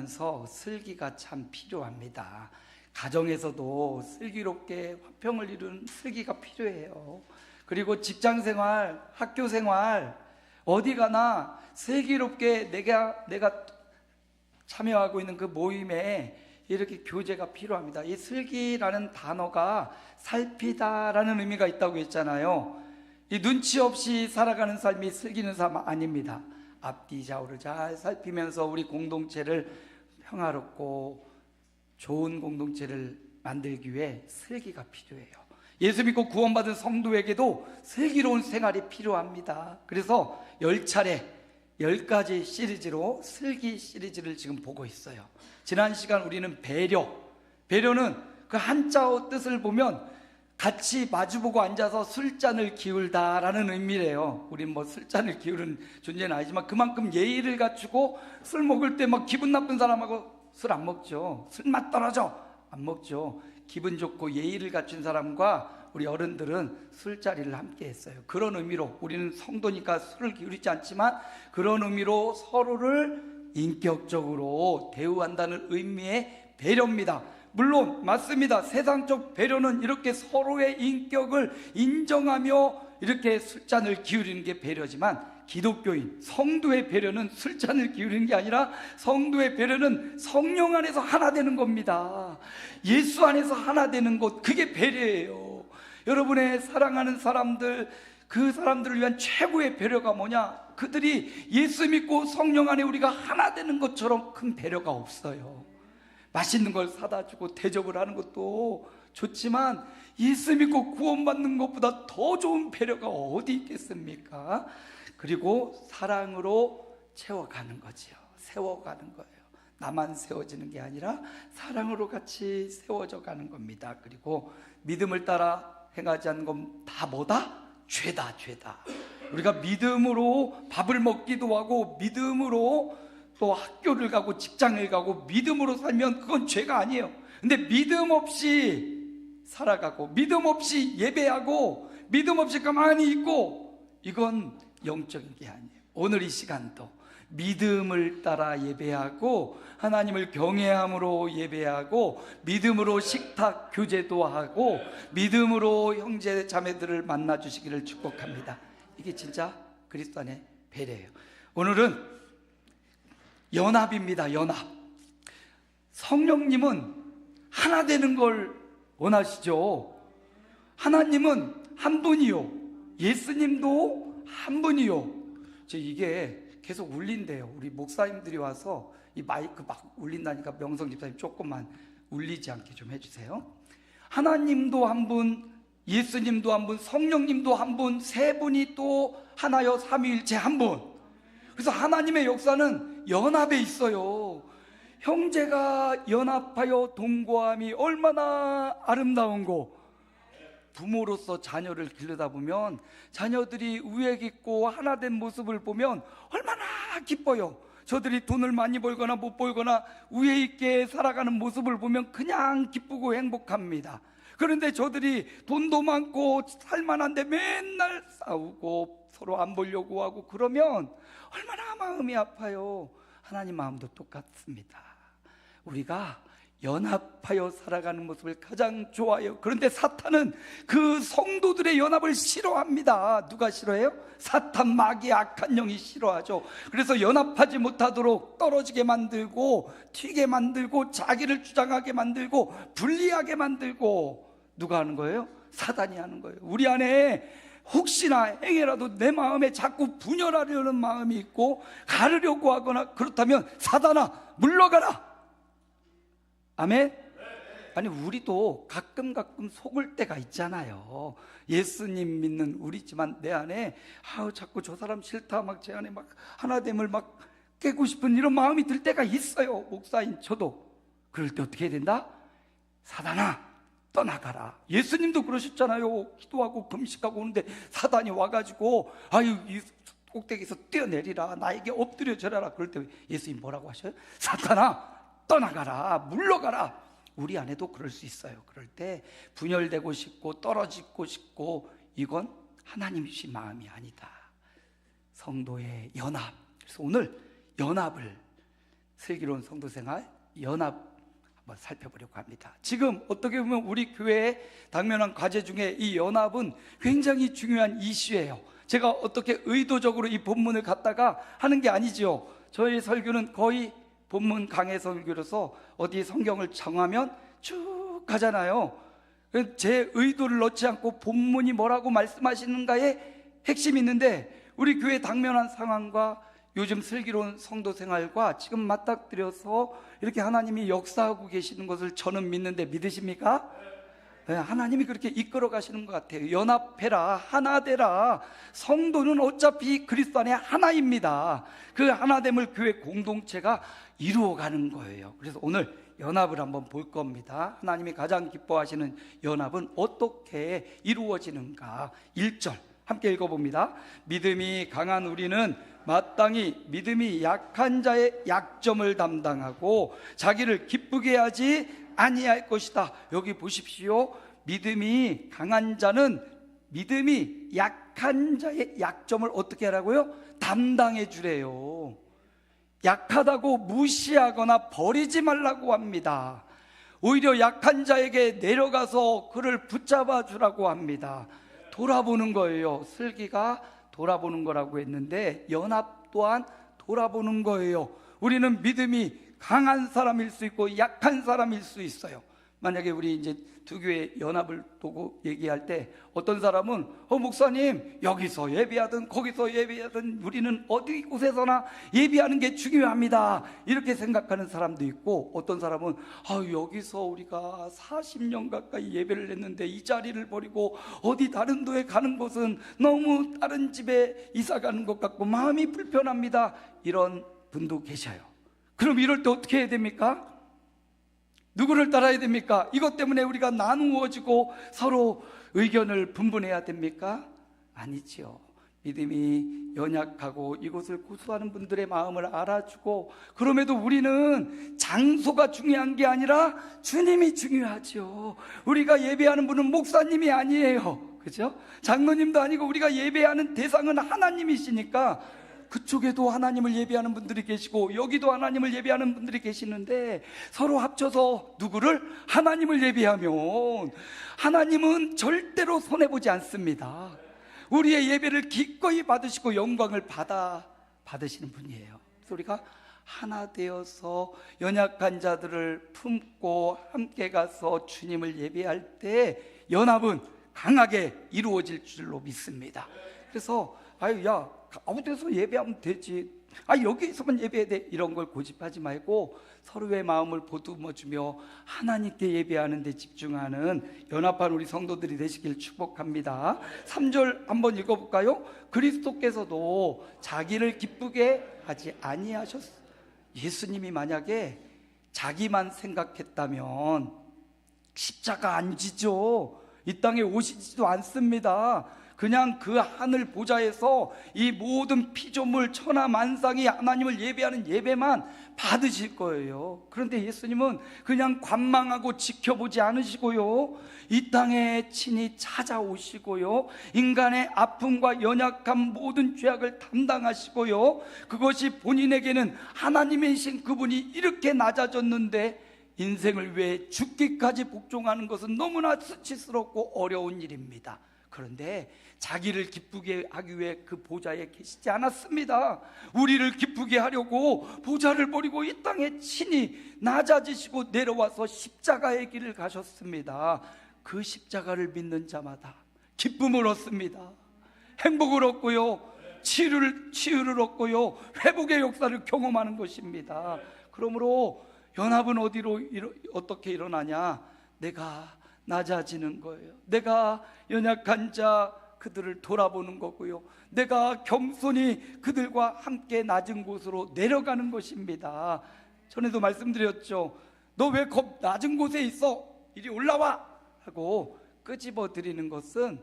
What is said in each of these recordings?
살아가면서 슬기가 참 필요합니다. 가정에서도 슬기롭게 화평을 이루는 슬기가 필요해요. 그리고 직장생활, 학교생활, 어디 가나 슬기롭게 내가 참여하고 있는 그 모임에 이렇게 교제가 필요합니다. 이 슬기라는 단어가 살피다라는 의미가 있다고 했잖아요. 이 눈치 없이 살아가는 삶이 슬기는 삶 아닙니다. 앞뒤 좌우를 잘 살피면서 우리 공동체를 평화롭고 좋은 공동체를 만들기 위해 슬기가 필요해요. 예수 믿고 구원받은 성도에게도 슬기로운 생활이 필요합니다. 그래서 10차례 10가지 시리즈로 슬기 시리즈를 지금 보고 있어요. 지난 시간 우리는 배려는 그 한자어 뜻을 보면 같이 마주보고 앉아서 술잔을 기울다라는 의미래요. 우린 뭐 술잔을 기울은 존재는 아니지만 그만큼 예의를 갖추고 술 먹을 때 막 기분 나쁜 사람하고 술 안 먹죠. 술맛 떨어져 안 먹죠. 기분 좋고 예의를 갖춘 사람과 우리 어른들은 술자리를 함께 했어요. 그런 의미로 우리는 성도니까 술을 기울이지 않지만 그런 의미로 서로를 인격적으로 대우한다는 의미의 배려입니다. 물론 맞습니다. 세상적 배려는 이렇게 서로의 인격을 인정하며 이렇게 술잔을 기울이는 게 배려지만 기독교인, 성도의 배려는 술잔을 기울이는 게 아니라 성도의 배려는 성령 안에서 하나 되는 겁니다. 예수 안에서 하나 되는 것, 그게 배려예요. 여러분의 사랑하는 사람들, 그 사람들을 위한 최고의 배려가 뭐냐? 그들이 예수 믿고 성령 안에 우리가 하나 되는 것처럼 큰 배려가 없어요. 맛있는 걸 사다 주고 대접을 하는 것도 좋지만 예수 믿고 구원받는 것보다 더 좋은 배려가 어디 있겠습니까? 그리고 사랑으로 채워가는 거지요. 세워가는 거예요. 나만 세워지는 게 아니라 사랑으로 같이 세워져 가는 겁니다. 그리고 믿음을 따라 행하지 않는 건 다 뭐다? 죄다. 우리가 믿음으로 밥을 먹기도 하고 믿음으로 또 학교를 가고 직장을 가고 믿음으로 살면 그건 죄가 아니에요. 근데 믿음 없이 살아가고 믿음 없이 예배하고 믿음 없이 가만히 있고 이건 영적인 게 아니에요. 오늘 이 시간도 믿음을 따라 예배하고 하나님을 경외함으로 예배하고 믿음으로 식탁 교제도 하고 믿음으로 형제 자매들을 만나 주시기를 축복합니다. 이게 진짜 그리스도 안의 배려예요. 오늘은 연합입니다. 연합. 성령님은 하나 되는 걸 원하시죠. 하나님은 한 분이요, 예수님도 한 분이요. 이게 계속 울린대요. 우리 목사님들이 와서 이 마이크 막 울린다니까 명성 집사님 조금만 울리지 않게 좀 해주세요. 하나님도 한 분, 예수님도 한 분, 성령님도 한 분, 세 분이 또 하나여 삼위일체 한 분. 그래서 하나님의 역사는 연합에 있어요. 형제가 연합하여 동거함이 얼마나 아름다운고. 부모로서 자녀를 기르다 보면 자녀들이 우애 깊고 하나 된 모습을 보면 얼마나 기뻐요. 저들이 돈을 많이 벌거나 못 벌거나 우애 있게 살아가는 모습을 보면 그냥 기쁘고 행복합니다. 그런데 저들이 돈도 많고 살만한데 맨날 싸우고 서로 안 보려고 하고 그러면 얼마나 마음이 아파요. 하나님 마음도 똑같습니다. 우리가 연합하여 살아가는 모습을 가장 좋아해요. 그런데 사탄은 그 성도들의 연합을 싫어합니다. 누가 싫어해요? 사탄, 마귀, 악한 영이 싫어하죠. 그래서 연합하지 못하도록 떨어지게 만들고 튀게 만들고 자기를 주장하게 만들고 불리하게 만들고 누가 하는 거예요? 사단이 하는 거예요. 우리 안에 혹시나 행여라도 내 마음에 자꾸 분열하려는 마음이 있고 가르려고 하거나 그렇다면 사단아 물러가라. 아멘? 아니 우리도 가끔 속을 때가 있잖아요. 예수님 믿는 우리지만 내 안에 자꾸 저 사람 싫다 막 제 안에 막 하나됨을 막 깨고 싶은 이런 마음이 들 때가 있어요. 목사인 저도. 그럴 때 어떻게 해야 된다? 사단아 떠나가라. 예수님도 그러셨잖아요. 기도하고 금식하고 오는데 사단이 와가지고 이 꼭대기에서 뛰어내리라, 나에게 엎드려 절하라. 그럴 때 예수님 뭐라고 하셔요? 사탄아 떠나가라, 물러가라. 우리 안에도 그럴 수 있어요. 그럴 때 분열되고 싶고 떨어지고 싶고 이건 하나님이신 마음이 아니다. 성도의 연합. 그래서 오늘 연합을 슬기로운 성도생활 연합 한번 살펴보려고 합니다. 지금 어떻게 보면 우리 교회의 당면한 과제 중에 이 연합은 굉장히 중요한 이슈예요. 제가 어떻게 의도적으로 이 본문을 갖다가 하는 게 아니지요. 저희 설교는 거의 본문 강해 설교로서 어디 성경을 정하면 쭉 가잖아요. 제 의도를 넣지 않고 본문이 뭐라고 말씀하시는가에 핵심이 있는데, 우리 교회 당면한 상황과 요즘 슬기로운 성도 생활과 지금 맞닥뜨려서 이렇게 하나님이 역사하고 계시는 것을 저는 믿는데, 믿으십니까? 네, 하나님이 그렇게 이끌어 가시는 것 같아요. 연합해라, 하나 되라. 성도는 어차피 그리스도 안에 하나입니다. 그 하나됨을 교회 공동체가 이루어가는 거예요. 그래서 오늘 연합을 한번 볼 겁니다. 하나님이 가장 기뻐하시는 연합은 어떻게 이루어지는가. 1절 함께 읽어봅니다. 믿음이 강한 우리는 마땅히 믿음이 약한 자의 약점을 담당하고 자기를 기쁘게 하지 아니할 것이다. 여기 보십시오. 믿음이 강한 자는 믿음이 약한 자의 약점을 어떻게 하라고요? 담당해 주래요. 약하다고 무시하거나 버리지 말라고 합니다. 오히려 약한 자에게 내려가서 그를 붙잡아 주라고 합니다. 돌아보는 거예요. 슬기가 돌아보는 거라고 했는데 연합 또한 돌아보는 거예요. 우리는 믿음이 강한 사람일 수 있고 약한 사람일 수 있어요. 만약에 우리 이제 두 교회 연합을 두고 얘기할 때 어떤 사람은 목사님 여기서 예배하든 거기서 예배하든 우리는 어디 곳에서나 예배하는 게 중요합니다, 이렇게 생각하는 사람도 있고, 어떤 사람은 여기서 우리가 40년 가까이 예배를 했는데 이 자리를 버리고 어디 다른 도에 가는 것은 너무 다른 집에 이사 가는 것 같고 마음이 불편합니다, 이런 분도 계셔요. 그럼 이럴 때 어떻게 해야 됩니까? 누구를 따라야 됩니까? 이것 때문에 우리가 나누어지고 서로 의견을 분분해야 됩니까? 아니지요. 믿음이 연약하고 이것을 고수하는 분들의 마음을 알아주고, 그럼에도 우리는 장소가 중요한 게 아니라 주님이 중요하죠. 우리가 예배하는 분은 목사님이 아니에요. 그죠? 장로님도 아니고 우리가 예배하는 대상은 하나님이시니까 그쪽에도 하나님을 예배하는 분들이 계시고 여기도 하나님을 예배하는 분들이 계시는데, 서로 합쳐서 누구를? 하나님을 예배하면 하나님은 절대로 손해보지 않습니다. 우리의 예배를 기꺼이 받으시고 영광을 받으시는 분이에요. 그래서 우리가 하나 되어서 연약한 자들을 품고 함께 가서 주님을 예배할 때 연합은 강하게 이루어질 줄로 믿습니다. 그래서 아무 데서 예배하면 되지, 여기서만 예배해야 돼, 이런 걸 고집하지 말고 서로의 마음을 보듬어주며 하나님께 예배하는 데 집중하는 연합한 우리 성도들이 되시길 축복합니다. 3절 한번 읽어볼까요? 그리스도께서도 자기를 기쁘게 하지 아니하셨어요. 예수님이 만약에 자기만 생각했다면 십자가 안 지죠. 이 땅에 오시지도 않습니다. 그냥 그 하늘 보좌에서 이 모든 피조물 천하 만상이 하나님을 예배하는 예배만 받으실 거예요. 그런데 예수님은 그냥 관망하고 지켜보지 않으시고요, 이 땅에 친히 찾아오시고요, 인간의 아픔과 연약한 모든 죄악을 담당하시고요, 그것이 본인에게는 하나님이신 그분이 이렇게 낮아졌는데 인생을 위해 죽기까지 복종하는 것은 너무나 수치스럽고 어려운 일입니다. 그런데 자기를 기쁘게 하기 위해 그 보좌에 계시지 않았습니다. 우리를 기쁘게 하려고 보좌를 버리고 이 땅에 친히 낮아지시고 내려와서 십자가의 길을 가셨습니다. 그 십자가를 믿는 자마다 기쁨을 얻습니다. 행복을 얻고요, 치유를 얻고요, 회복의 역사를 경험하는 것입니다. 그러므로 연합은 어떻게 일어나냐? 내가 낮아지는 거예요. 내가 연약한 자 그들을 돌아보는 거고요, 내가 겸손히 그들과 함께 낮은 곳으로 내려가는 것입니다. 전에도 말씀드렸죠. 너 왜 낮은 곳에 있어? 이리 올라와! 하고 끄집어 드리는 것은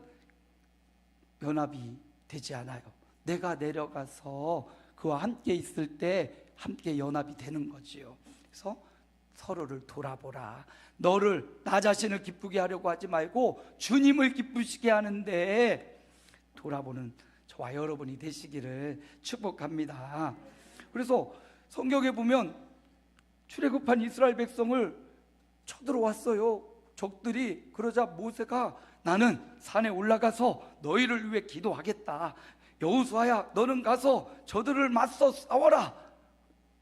연합이 되지 않아요. 내가 내려가서 그와 함께 있을 때 함께 연합이 되는 거지요. 그래서 서로를 돌아보라. 너를, 나 자신을 기쁘게 하려고 하지 말고 주님을 기쁘시게 하는데 돌아보는 저와 여러분이 되시기를 축복합니다. 그래서 성경에 보면 출애굽한 이스라엘 백성을 쳐들어왔어요. 적들이. 그러자 모세가 나는 산에 올라가서 너희를 위해 기도하겠다. 여호수아야 너는 가서 저들을 맞서 싸워라.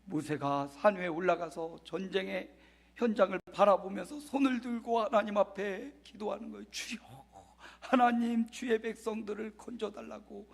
모세가 산 위에 올라가서 전쟁의 현장을 바라보면서 손을 들고 하나님 앞에 기도하는 거예요. 주여 하나님 주의 백성들을 건져달라고.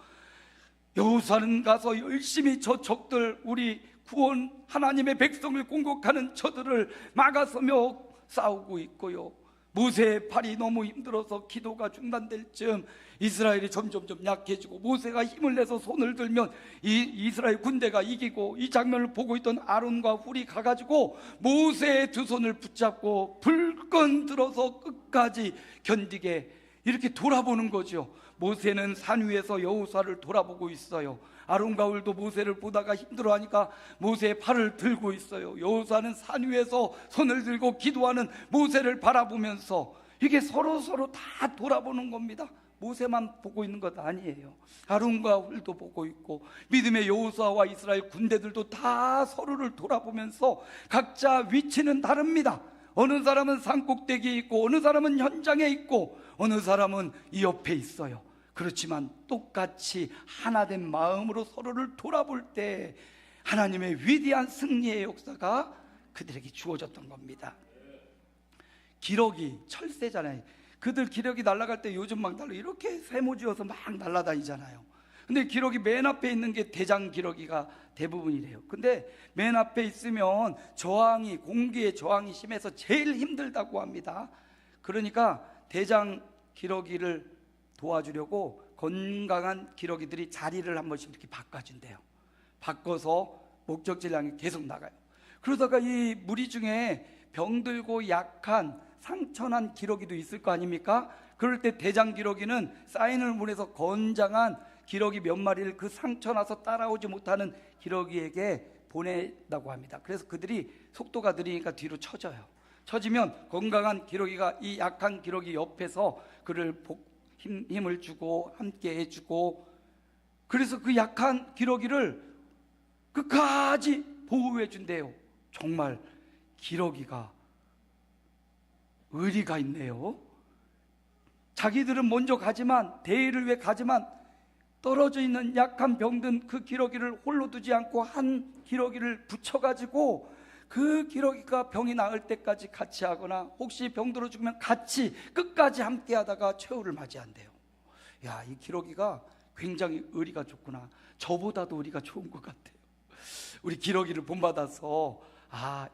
여호수아는 가서 열심히 저 적들, 우리 구원 하나님의 백성을 공격하는 저들을 막아서며 싸우고 있고요. 모세의 팔이 너무 힘들어서 기도가 중단될 즈음 이스라엘이 점점 약해지고 모세가 힘을 내서 손을 들면 이 이스라엘 군대가 이기고, 이 장면을 보고 있던 아론과 훌이 가가지고 모세의 두 손을 붙잡고 불끈 들어서 끝까지 견디게 이렇게 돌아보는 거죠. 모세는 산 위에서 여호수아를 돌아보고 있어요. 아론과 훌도 모세를 보다가 힘들어하니까 모세의 팔을 들고 있어요. 여호수아는 산 위에서 손을 들고 기도하는 모세를 바라보면서 이게 서로 다 돌아보는 겁니다. 모세만 보고 있는 것 아니에요. 아론과 훌도 보고 있고 믿음의 여호수아와 이스라엘 군대들도 다 서로를 돌아보면서 각자 위치는 다릅니다. 어느 사람은 산꼭대기에 있고 어느 사람은 현장에 있고 어느 사람은 이 옆에 있어요. 그렇지만 똑같이 하나된 마음으로 서로를 돌아볼 때 하나님의 위대한 승리의 역사가 그들에게 주어졌던 겁니다. 기러기 철새잖아요. 그들 기러기 날아갈 때 요즘 막 이렇게 세모지어서 막 날아다니잖아요. 근데 기러기 맨 앞에 있는 게 대장 기러기가 대부분이래요. 근데 맨 앞에 있으면 공기의 저항이 심해서 제일 힘들다고 합니다. 그러니까 대장 기러기를 도와주려고 건강한 기러기들이 자리를 한 번씩 이렇게 바꿔준대요. 바꿔서 목적지를 향해 계속 나가요. 그러다가 이 무리 중에 병들고 약한 상처난 기러기도 있을 거 아닙니까? 그럴 때 대장 기러기는 사인을 보내서 건장한 기러기 몇 마리를 그 상처나서 따라오지 못하는 기러기에게 보낸다고 합니다. 그래서 그들이 속도가 느리니까 뒤로 쳐져요. 쳐지면 건강한 기러기가 이 약한 기러기 옆에서 그를 힘을 주고 함께 해주고, 그래서 그 약한 기러기를 끝까지 보호해 준대요. 정말 기러기가 의리가 있네요. 자기들은 먼저 가지만, 대의를 위해 가지만 떨어져 있는 약한 병든 그 기러기를 홀로 두지 않고 한 기러기를 붙여가지고 그 기러기가 병이 나을 때까지 같이 하거나 혹시 병들어 죽으면 같이 끝까지 함께 하다가 최후를 맞이한대요. 야, 이 기러기가 굉장히 의리가 좋구나. 저보다도 의리가 좋은 것 같아요. 우리 기러기를 본받아서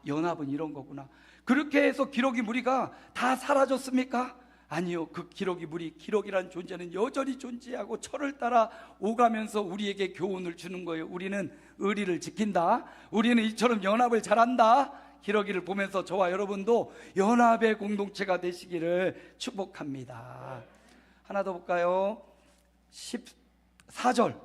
연합은 이런 거구나. 그렇게 해서 기러기 무리가 다 사라졌습니까? 아니요. 그 기러기 무리, 기러기라는 존재는 여전히 존재하고 철을 따라 오가면서 우리에게 교훈을 주는 거예요. 우리는 의리를 지킨다. 우리는 이처럼 연합을 잘한다. 기러기를 보면서 저와 여러분도 연합의 공동체가 되시기를 축복합니다. 하나 더 볼까요? 15장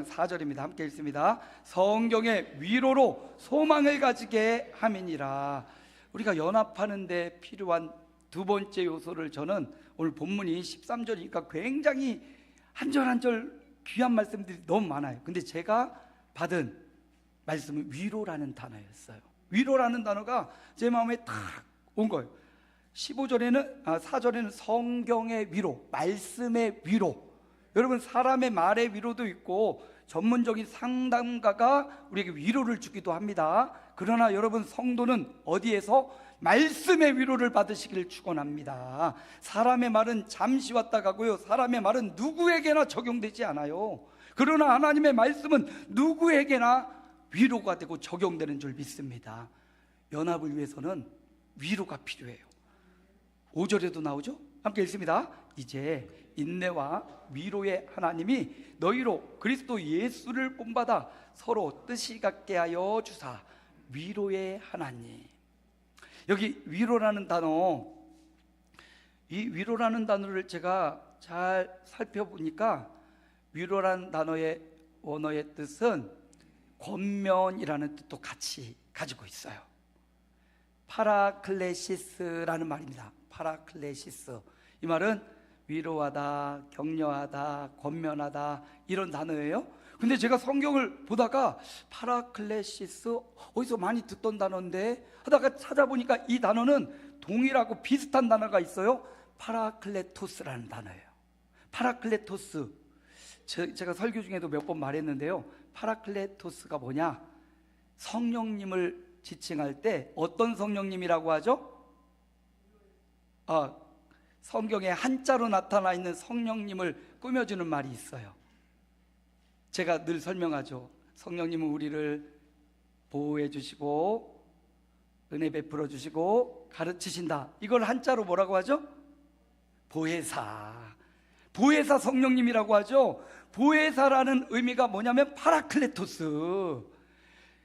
4절입니다. 함께 읽습니다. 성경의 위로로 소망을 가지게 함이니라. 우리가 연합하는 데 필요한 두 번째 요소를 저는 오늘 본문이 13절이니까 굉장히 한 절 한 절 귀한 말씀들이 너무 많아요. 근데 제가 받은 말씀은 위로라는 단어였어요. 위로라는 단어가 제 마음에 탁 온 거예요. 4절에는 성경의 위로, 말씀의 위로. 여러분, 사람의 말의 위로도 있고 전문적인 상담가가 우리에게 위로를 주기도 합니다. 그러나 여러분, 성도는 어디에서? 말씀의 위로를 받으시길 축원합니다. 사람의 말은 잠시 왔다 가고요, 사람의 말은 누구에게나 적용되지 않아요. 그러나 하나님의 말씀은 누구에게나 위로가 되고 적용되는 줄 믿습니다. 연합을 위해서는 위로가 필요해요. 5절에도 나오죠? 함께 읽습니다. 이제 인내와 위로의 하나님이 너희로 그리스도 예수를 본받아 서로 뜻이 같게 하여 주사. 위로의 하나님. 여기 위로라는 단어, 이 위로라는 단어를 제가 잘 살펴보니까 위로라는 단어의 원어의 뜻은 권면이라는 뜻도 같이 가지고 있어요. 파라클레시스라는 말입니다. 파라클레시스. 이 말은 위로하다, 격려하다, 권면하다 이런 단어예요. 근데 제가 성경을 보다가 파라클레시스 어디서 많이 듣던 단어인데 하다가 찾아보니까 이 단어는 동일하고 비슷한 단어가 있어요. 파라클레토스라는 단어예요. 파라클레토스, 제가 설교 중에도 몇 번 말했는데요. 파라클레토스가 뭐냐? 성령님을 지칭할 때 어떤 성령님이라고 하죠? 성경에 한자로 나타나 있는 성령님을 꾸며주는 말이 있어요. 제가 늘 설명하죠. 성령님은 우리를 보호해 주시고 은혜 베풀어 주시고 가르치신다. 이걸 한자로 뭐라고 하죠? 보혜사. 보혜사 성령님이라고 하죠. 보혜사라는 의미가 뭐냐면 파라클레토스.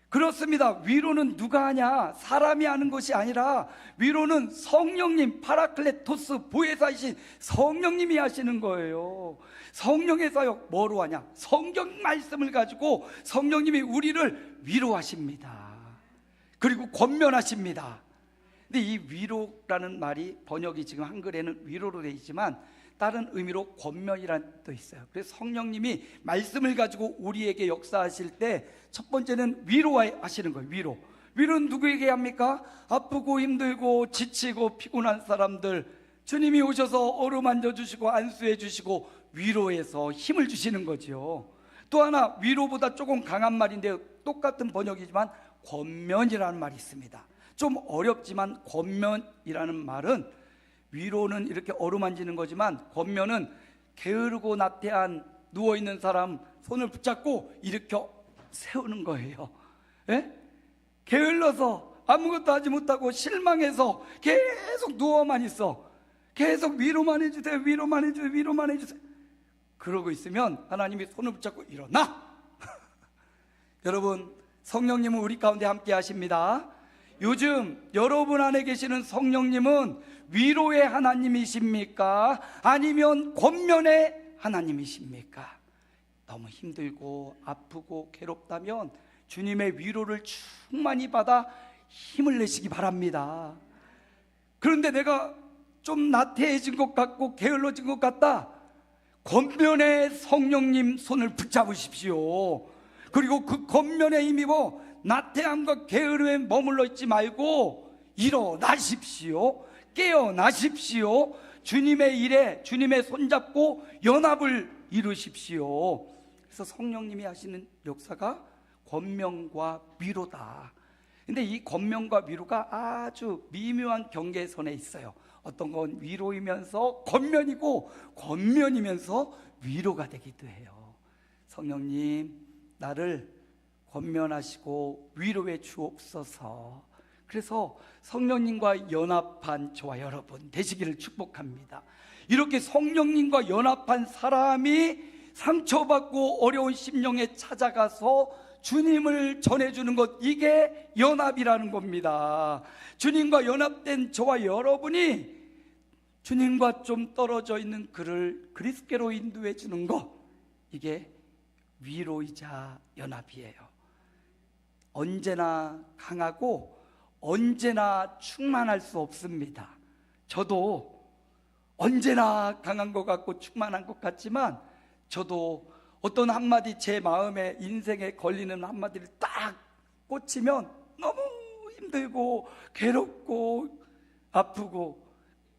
그렇습니다. 위로는 누가 하냐? 사람이 하는 것이 아니라 위로는 성령님, 파라클레토스, 보혜사이신 성령님이 하시는 거예요. 성령의 사역 뭐로 하냐? 성경 말씀을 가지고 성령님이 우리를 위로하십니다. 그리고 권면하십니다. 근데 이 위로라는 말이 번역이 지금 한글에는 위로로 되어 있지만 다른 의미로 권면이라는 뜻도 있어요. 그래서 성령님이 말씀을 가지고 우리에게 역사하실 때 첫 번째는 위로하시는 거예요. 위로는 누구에게 합니까? 아프고 힘들고 지치고 피곤한 사람들, 주님이 오셔서 어루만져 주시고 안수해 주시고 위로해서 힘을 주시는 거죠. 또 하나, 위로보다 조금 강한 말인데요, 똑같은 번역이지만 권면이라는 말이 있습니다. 좀 어렵지만 권면이라는 말은, 위로는 이렇게 어루만지는 거지만 권면은 게으르고 나태한 누워있는 사람 손을 붙잡고 일으켜 세우는 거예요. 예? 게을러서 아무것도 하지 못하고 실망해서 계속 누워만 있어. 계속 위로만 해주세요, 위로만 해주세요, 위로만 해주세요. 그러고 있으면 하나님이 손을 붙잡고 일어나. 여러분, 성령님은 우리 가운데 함께 하십니다. 요즘 여러분 안에 계시는 성령님은 위로의 하나님이십니까? 아니면 권면의 하나님이십니까? 너무 힘들고 아프고 괴롭다면 주님의 위로를 충만히 받아 힘을 내시기 바랍니다. 그런데 내가 좀 나태해진 것 같고 게을러진 것 같다, 권면의 성령님 손을 붙잡으십시오. 그리고 그 권면에 힘입어 나태함과 게으름에 머물러 있지 말고 일어나십시오. 깨어나십시오. 주님의 일에 주님의 손잡고 연합을 이루십시오. 그래서 성령님이 하시는 역사가 권면과 위로다. 근데 이 권면과 위로가 아주 미묘한 경계선에 있어요. 어떤 건 위로이면서 권면이고 권면이면서 위로가 되기도 해요. 성령님, 나를 권면하시고 위로해 주옵소서. 그래서 성령님과 연합한 저와 여러분 되시기를 축복합니다. 이렇게 성령님과 연합한 사람이 상처받고 어려운 심령에 찾아가서 주님을 전해주는 것, 이게 연합이라는 겁니다. 주님과 연합된 저와 여러분이 주님과 좀 떨어져 있는 그를 그리스도로 인도해 주는 것, 이게 위로이자 연합이에요. 언제나 강하고 언제나 충만할 수 없습니다. 저도 언제나 강한 것 같고 충만한 것 같지만, 저도 어떤 한마디, 제 마음에 인생에 걸리는 한마디를 딱 꽂히면 너무 힘들고 괴롭고 아프고,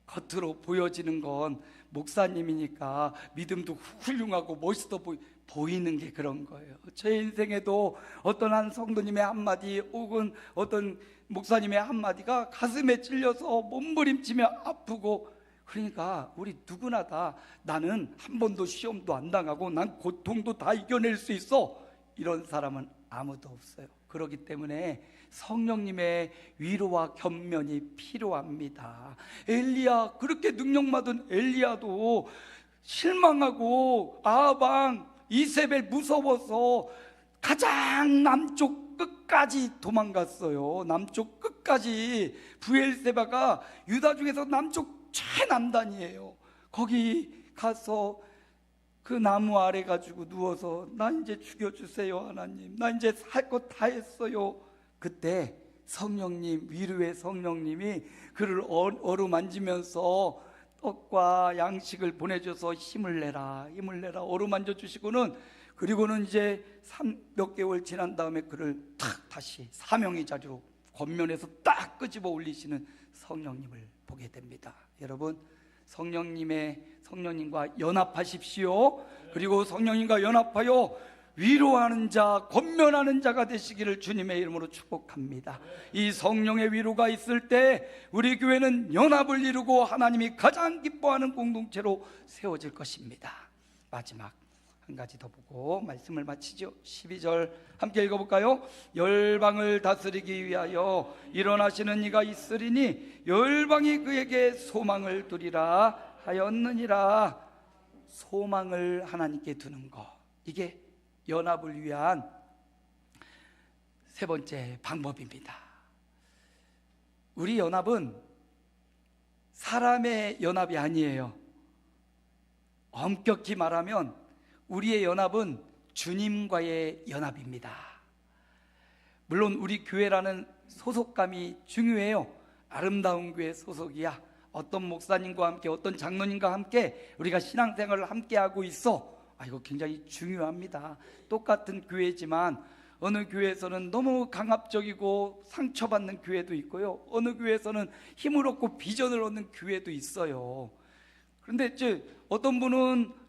겉으로 보여지는 건 목사님이니까 믿음도 훌륭하고 멋있어 보이는 게 그런 거예요. 제 인생에도 어떤 한 성도님의 한마디 혹은 어떤 목사님의 한마디가 가슴에 찔려서 몸부림치며 아프고, 그러니까 우리 누구나 다 나는 한 번도 시험도 안 당하고 난 고통도 다 이겨낼 수 있어, 이런 사람은 아무도 없어요. 그렇기 때문에 성령님의 위로와 견면이 필요합니다. 엘리야, 그렇게 능력받은 엘리야도 실망하고 아방 이세벨 무서워서 가장 남쪽 끝까지 도망갔어요. 남쪽 끝까지. 브엘세바가 유다 중에서 남쪽 최남단이에요. 거기 가서 그 나무 아래 가지고 누워서 나 이제 죽여주세요 하나님, 나 이제 할 것 다 했어요. 그때 성령님, 위로의 성령님이 그를 어루만지면서 떡과 양식을 보내줘서 힘을 내라, 힘을 내라 어루만져 주시고는 그리고는 이제 몇 개월 지난 다음에 그를 탁 다시 사명의 자리로 권면해서 딱 끄집어 올리시는 성령님을 보게 됩니다. 여러분, 성령님과 연합하십시오. 그리고 성령님과 연합하여 위로하는 자, 권면하는 자가 되시기를 주님의 이름으로 축복합니다. 이 성령의 위로가 있을 때 우리 교회는 연합을 이루고 하나님이 가장 기뻐하는 공동체로 세워질 것입니다. 마지막 한 가지 더 보고 말씀을 마치죠. 12절 함께 읽어볼까요? 열방을 다스리기 위하여 일어나시는 이가 있으리니 열방이 그에게 소망을 두리라 하였느니라. 소망을 하나님께 두는 것, 이게 연합을 위한 세 번째 방법입니다. 우리 연합은 사람의 연합이 아니에요. 엄격히 말하면 우리의 연합은 주님과의 연합입니다. 물론 우리 교회라는 소속감이 중요해요. 아름다운 교회 소속이야. 어떤 목사님과 함께, 어떤 장로님과 함께 우리가 신앙생활을 함께 하고 있어. 이거 굉장히 중요합니다. 똑같은 교회지만 어느 교회에서는 너무 강압적이고 상처받는 교회도 있고요, 어느 교회에서는 힘을 얻고 비전을 얻는 교회도 있어요. 그런데 이제 어떤 분은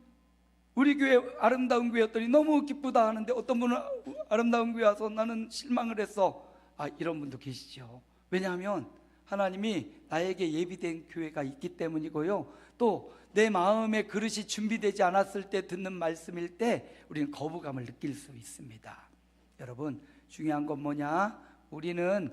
우리 교회 아름다운 교회였더니 너무 기쁘다 하는데, 어떤 분은 아름다운 교회 와서 나는 실망을 했어. 이런 분도 계시죠. 왜냐하면 하나님이 나에게 예비된 교회가 있기 때문이고요, 또 내 마음의 그릇이 준비되지 않았을 때 듣는 말씀일 때 우리는 거부감을 느낄 수 있습니다. 여러분, 중요한 건 뭐냐? 우리는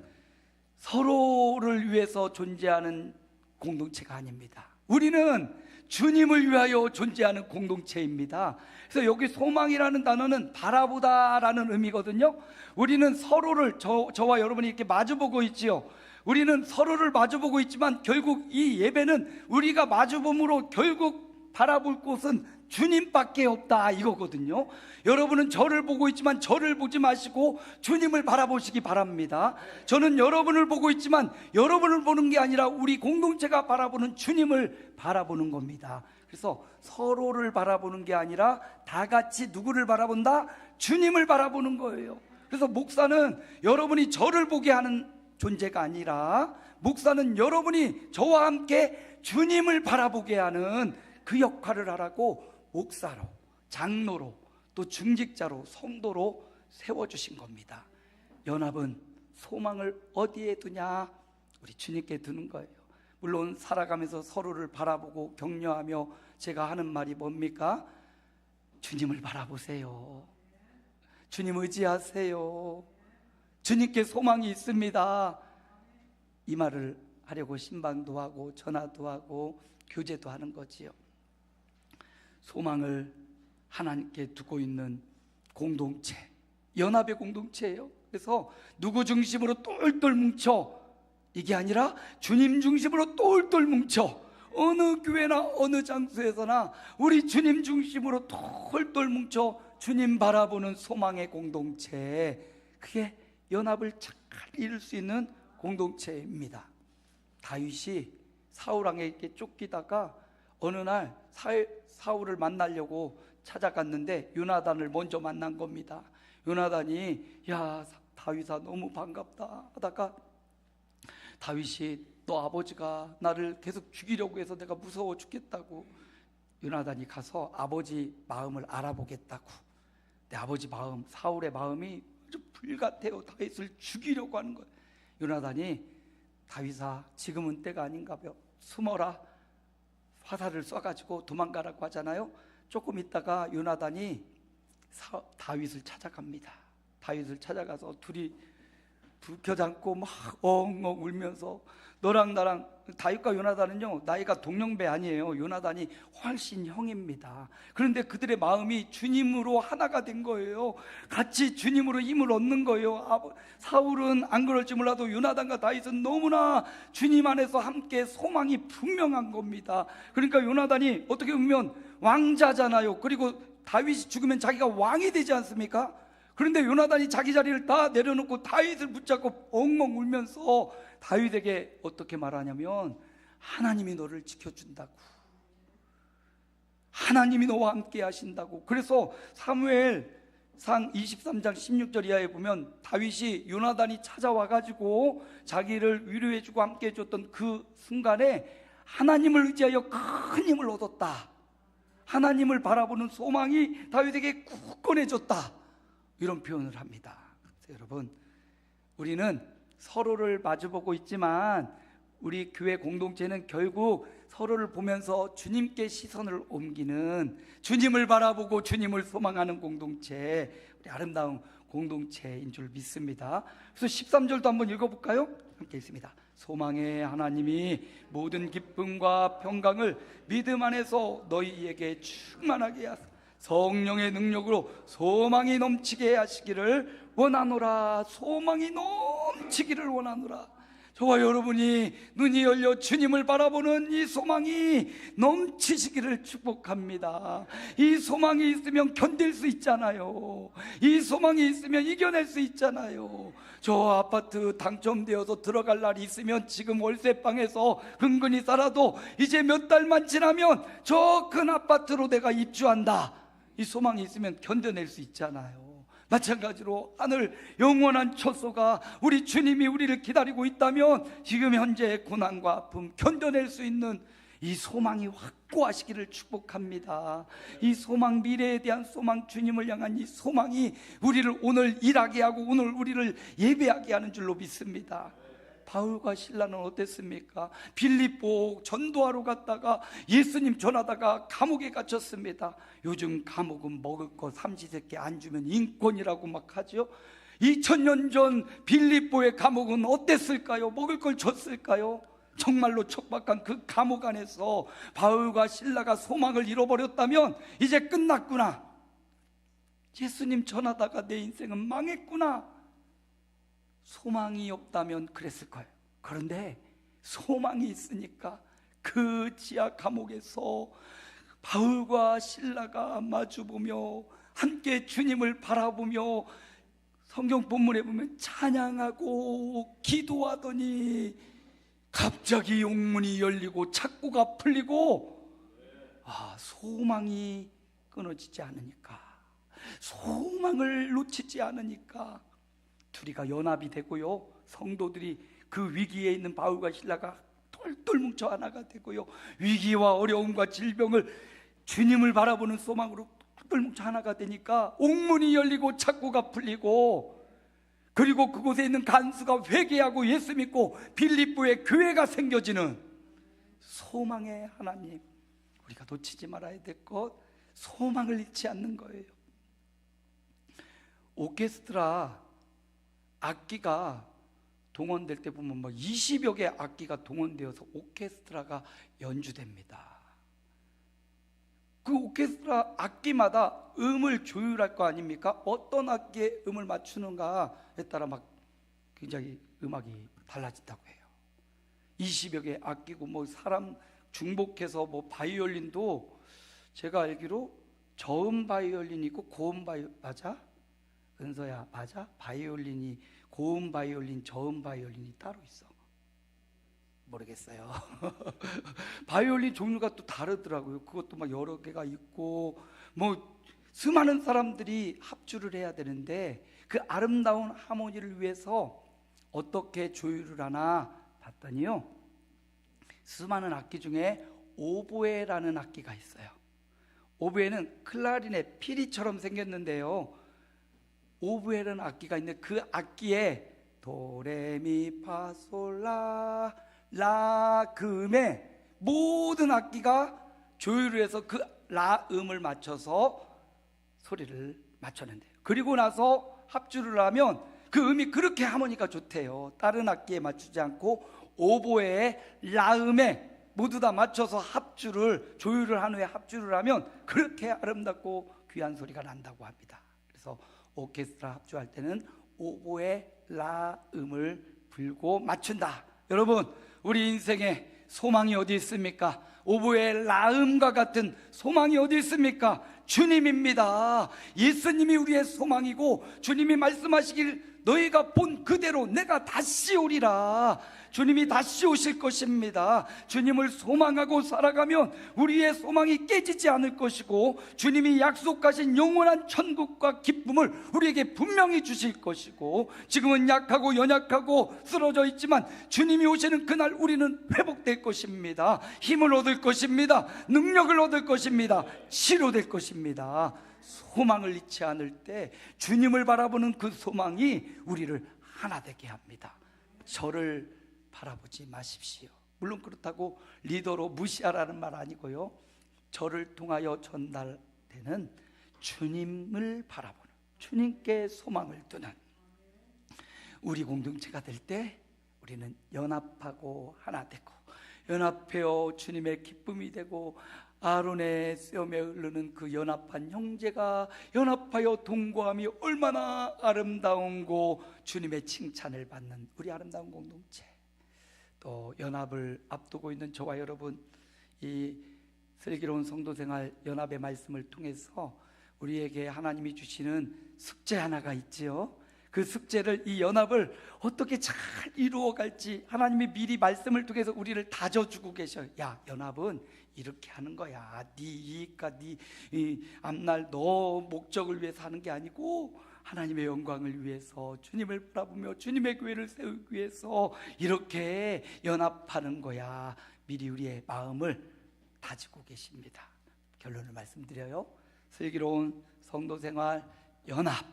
서로를 위해서 존재하는 공동체가 아닙니다. 우리는 주님을 위하여 존재하는 공동체입니다. 그래서 여기 소망이라는 단어는 바라보다라는 의미거든요. 우리는 서로를, 저와 여러분이 이렇게 마주보고 있지요. 우리는 서로를 마주보고 있지만 결국 이 예배는 우리가 마주봄으로 결국 바라볼 곳은 주님밖에 없다, 이거거든요. 여러분은 저를 보고 있지만 저를 보지 마시고 주님을 바라보시기 바랍니다. 저는 여러분을 보고 있지만 여러분을 보는 게 아니라 우리 공동체가 바라보는 주님을 바라보는 겁니다. 그래서 서로를 바라보는 게 아니라 다 같이 누구를 바라본다? 주님을 바라보는 거예요. 그래서 목사는 여러분이 저를 보게 하는 존재가 아니라, 목사는 여러분이 저와 함께 주님을 바라보게 하는 그 역할을 하라고 목사로, 장로로, 또 중직자로, 성도로 세워주신 겁니다. 연합은 소망을 어디에 두냐? 우리 주님께 두는 거예요. 물론 살아가면서 서로를 바라보고 격려하며 제가 하는 말이 뭡니까? 주님을 바라보세요. 주님 의지하세요. 주님께 소망이 있습니다. 이 말을 하려고 신방도 하고 전화도 하고 교제도 하는 거지요. 소망을 하나님께 두고 있는 공동체, 연합의 공동체예요. 그래서 누구 중심으로 똘똘 뭉쳐, 이게 아니라 주님 중심으로 똘똘 뭉쳐, 어느 교회나 어느 장소에서나 우리 주님 중심으로 똘똘 뭉쳐 주님 바라보는 소망의 공동체, 그게 연합을 잘 이룰 수 있는 공동체입니다. 다윗이 사울왕에게 쫓기다가 어느 날 사울을 만나려고 찾아갔는데 요나단을 먼저 만난 겁니다. 요나단이 야 다윗아 너무 반갑다 하다가 다윗이 너 아버지가 나를 계속 죽이려고 해서 내가 무서워 죽겠다고, 요나단이 가서 아버지 마음을 알아보겠다고, 내 아버지 마음, 사울의 마음이 아주 불같아요. 다윗을 죽이려고 하는 거예요. 요나단이 다윗아 지금은 때가 아닌가 봐, 숨어라, 화살을 쏴가지고 도망가라고 하잖아요. 조금 있다가 요나단이 다윗을 찾아갑니다. 다윗을 찾아가서 둘이 불켜잡고 막 엉엉 울면서, 너랑 나랑, 다윗과 요나단은요 나이가 동년배 아니에요. 요나단이 훨씬 형입니다. 그런데 그들의 마음이 주님으로 하나가 된 거예요. 같이 주님으로 힘을 얻는 거예요. 사울은 안 그럴지 몰라도 요나단과 다윗은 너무나 주님 안에서 함께 소망이 분명한 겁니다. 그러니까 요나단이 어떻게 보면 왕자잖아요. 그리고 다윗이 죽으면 자기가 왕이 되지 않습니까? 그런데 요나단이 자기 자리를 다 내려놓고 다윗을 붙잡고 엉엉 울면서 다윗에게 어떻게 말하냐면, 하나님이 너를 지켜준다고, 하나님이 너와 함께 하신다고. 그래서 사무엘상 23장 16절 이하에 보면 다윗이 요나단이 찾아와가지고 자기를 위로해주고 함께 해줬던 그 순간에 하나님을 의지하여 큰 힘을 얻었다. 하나님을 바라보는 소망이 다윗에게 굳건해졌다. 이런 표현을 합니다. 여러분, 우리는 서로를 마주보고 있지만 우리 교회 공동체는 결국 서로를 보면서 주님께 시선을 옮기는, 주님을 바라보고 주님을 소망하는 공동체, 우리 아름다운 공동체인 줄 믿습니다. 그래서 13절도 한번 읽어볼까요? 함께 읽습니다. 소망의 하나님이 모든 기쁨과 평강을 믿음 안에서 너희에게 충만하게 하사 성령의 능력으로 소망이 넘치게 하시기를 원하노라. 소망이 넘치기를 원하노라. 저와 여러분이 눈이 열려 주님을 바라보는 이 소망이 넘치시기를 축복합니다. 이 소망이 있으면 견딜 수 있잖아요. 이 소망이 있으면 이겨낼 수 있잖아요. 저 아파트 당첨되어서 들어갈 날이 있으면 지금 월세방에서 근근히 살아도 이제 몇 달만 지나면 저 큰 아파트로 내가 입주한다. 이 소망이 있으면 견뎌낼 수 있잖아요. 마찬가지로 하늘 영원한 처소가 우리 주님이 우리를 기다리고 있다면 지금 현재 고난과 아픔 견뎌낼 수 있는 이 소망이 확고하시기를 축복합니다. 이 소망, 미래에 대한 소망, 주님을 향한 이 소망이 우리를 오늘 일하게 하고 오늘 우리를 예배하게 하는 줄로 믿습니다. 바울과 실라는 어땠습니까? 빌립보 전도하러 갔다가 예수님 전하다가 감옥에 갇혔습니다. 요즘 감옥은 먹을 거 삼시세끼 안 주면 인권이라고 막 하죠. 2000년 전 빌립보의 감옥은 어땠을까요? 먹을 걸 줬을까요? 정말로 척박한 그 감옥 안에서 바울과 실라가 소망을 잃어버렸다면 이제 끝났구나, 예수님 전하다가 내 인생은 망했구나, 소망이 없다면 그랬을 거예요. 그런데 소망이 있으니까 그 지하 감옥에서 바울과 실라가 마주보며 함께 주님을 바라보며 성경 본문에 보면 찬양하고 기도하더니 갑자기 용문이 열리고 착고가 풀리고, 소망이 끊어지지 않으니까, 소망을 놓치지 않으니까 둘이가 연합이 되고요, 성도들이 그 위기에 있는 바울과 실라가 똘똘 뭉쳐 하나가 되고요, 위기와 어려움과 질병을 주님을 바라보는 소망으로 똘똘 뭉쳐 하나가 되니까 옥문이 열리고 착고가 풀리고, 그리고 그곳에 있는 간수가 회개하고 예수 믿고 빌립보에 교회가 생겨지는 소망의 하나님, 우리가 놓치지 말아야 될 것, 소망을 잃지 않는 거예요. 오케스트라 악기가 동원될 때 보면 20여 개 악기가 동원되어서 오케스트라가 연주됩니다. 그 오케스트라 악기마다 음을 조율할 거 아닙니까? 어떤 악기에 음을 맞추는가에 따라 막 굉장히 음악이 달라진다고 해요. 20여 개 악기고 사람 중복해서 바이올린도 제가 알기로 저음 바이올린이 있고 고음 바이올린, 맞아? 은서야, 맞아? 바이올린이 고음 바이올린, 저음 바이올린이 따로 있어. 모르겠어요. 바이올린 종류가 또 다르더라고요. 그것도 여러 개가 있고 수많은 사람들이 합주를 해야 되는데 그 아름다운 하모니를 위해서 어떻게 조율을 하나 봤더니요, 수많은 악기 중에 오보에라는 악기가 있어요. 오보에는 클라리넷, 피리처럼 생겼는데요, 오보에라는 악기가 있는데 그 악기에 도레미파솔라 라 그 음에 모든 악기가 조율을 해서 그 라 음을 맞춰서 소리를 맞췄는데요, 그리고 나서 합주를 하면 그 음이 그렇게 하모니가 좋대요. 다른 악기에 맞추지 않고 오보에의 라 음에 모두 다 맞춰서 조율을 한 후에 합주를 하면 그렇게 아름답고 귀한 소리가 난다고 합니다. 그래서 오케스트라 합주할 때는 오보에 라 음을 불고 맞춘다. 여러분, 우리 인생에 소망이 어디 있습니까? 오보의 라음과 같은 소망이 어디 있습니까? 주님입니다. 예수님이 우리의 소망이고, 주님이 말씀하시길 너희가 본 그대로 내가 다시 오리라. 주님이 다시 오실 것입니다. 주님을 소망하고 살아가면 우리의 소망이 깨지지 않을 것이고, 주님이 약속하신 영원한 천국과 기쁨을 우리에게 분명히 주실 것이고, 지금은 약하고 연약하고 쓰러져 있지만 주님이 오시는 그날 우리는 회복될 것입니다. 힘을 얻을 것입니다. 능력을 얻을 것입니다. 치료될 것입니다. 소망을 잃지 않을 때 주님을 바라보는 그 소망이 우리를 하나 되게 합니다. 저를 바라보지 마십시오. 물론 그렇다고 리더로 무시하라는 말 아니고요, 저를 통하여 전달되는 주님을 바라보는, 주님께 소망을 두는 우리 공동체가 될 때 우리는 연합하고 하나 되고, 연합하여 주님의 기쁨이 되고, 아론의 뼘에 흐르는 그 연합한 형제가 연합하여 동거함이 얼마나 아름다운고 주님의 칭찬을 받는 우리 아름다운 공동체. 또 연합을 앞두고 있는 저와 여러분, 이 슬기로운 성도생활 연합의 말씀을 통해서 우리에게 하나님이 주시는 숙제 하나가 있지요. 그 숙제를, 이 연합을 어떻게 잘 이루어갈지 하나님이 미리 말씀을 통해서 우리를 다져주고 계셔요. 야, 연합은 이렇게 하는 거야. 네 이익과 네 앞날 너 목적을 위해서 하는 게 아니고 하나님의 영광을 위해서, 주님을 바라보며 주님의 교회를 세우기 위해서 이렇게 연합하는 거야. 미리 우리의 마음을 다지고 계십니다. 결론을 말씀드려요. 슬기로운 성도생활 연합,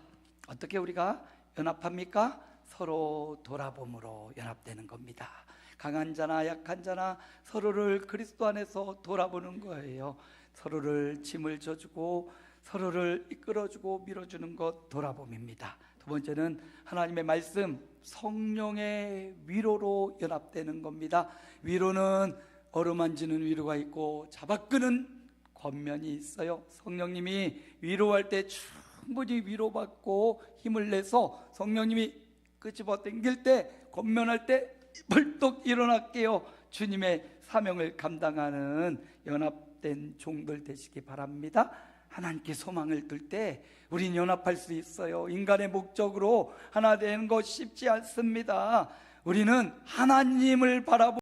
어떻게 우리가 연합합니까? 서로 돌아봄으로 연합되는 겁니다. 강한 자나 약한 자나 서로를 그리스도 안에서 돌아보는 거예요. 서로를 짐을 져주고 서로를 이끌어주고 밀어주는 것, 돌아봄입니다. 두 번째는 하나님의 말씀, 성령의 위로로 연합되는 겁니다. 위로는 어루만지는 위로가 있고 잡아끄는 권면이 있어요. 성령님이 위로할 때 충분히 위로받고 힘을 내서 성령님이 끄집어 당길 때, 권면할 때 벌떡 일어날게요. 주님의 사명을 감당하는 연합된 종들 되시기 바랍니다. 하나님께 소망을 둘 때 우린 연합할 수 있어요. 인간의 목적으로 하나 되는 것 쉽지 않습니다. 우리는 하나님을 바라보고